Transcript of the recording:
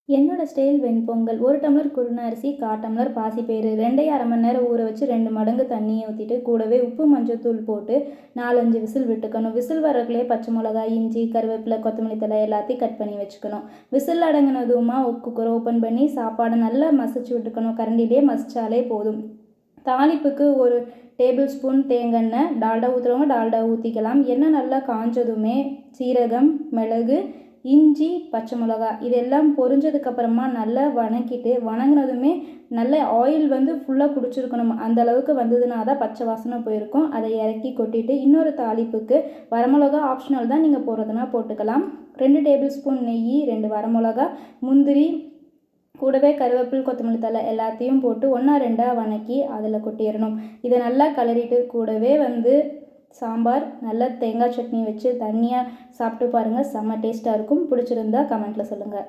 என்னோடய ஸ்டைல் வெண்பொங்கல் 1 டம்ளர் குருணை அரிசி, 1/4 டம்ளர் பாசிப்பயிறு 2ஐயும் அரை மணி நேரம் ஊற வச்சு 2 மடங்கு தண்ணியை ஊற்றிட்டு கூடவே உப்பு மஞ்சத்தூள் போட்டு 4-5 விசில் விட்டுக்கணும். விசில் வரக்குள்ளே பச்சை மிளகாய், இஞ்சி, கருவேப்பிலை, கொத்தமல்லி தழை எல்லாத்தையும் கட் பண்ணி வச்சுக்கணும். விசில் அடங்கினதுமா குக்கரை ஓப்பன் பண்ணி சாப்பாடை நல்லா மசிச்சு விட்டுக்கணும். கரண்டிலே மசிச்சாலே போதும். தாளிப்புக்கு 1 டேபிள் ஸ்பூன் தேங்காய் எண்ணெய், டால்டா ஊற்றுறவங்க டால்டா ஊற்றிக்கலாம். எண்ணெய் நல்லா காஞ்சதுமே சீரகம், மிளகு, இஞ்சி, பச்சை மிளகாய் இதெல்லாம் பொரிஞ்சதுக்கப்புறமா நல்லா வணங்கினதுமே நல்ல ஆயில் ஃபுல்லாக குடிச்சிருக்கணும். அந்த அளவுக்கு வந்ததுனா தான் பச்சை வாசனை போயிருக்கும். அதை இறக்கி கொட்டிட்டு இன்னொரு தாளிப்புக்கு வரமிளகா ஆப்ஷனல் தான், நீங்கள் போடுறதுனா போட்டுக்கலாம். 2 டேபிள் ஸ்பூன் நெய், 2 வரமிளகா, முந்திரி, கூடவே கருவேப்பிலை, கொத்தமல்லி தழை எல்லாத்தையும் போட்டு 1-2 வணக்கி அதில் கொட்டிடணும். இதை நல்லா கிளறிட்டு கூடவே சாம்பார், நல்ல தேங்காய் சட்னி வச்சு தண்ணியாக சாப்பிட்டு பாருங்கள். செம்ம டேஸ்ட்டாக இருக்கும். பிடிச்சிருந்தா கமெண்ட்டில் சொல்லுங்கள்.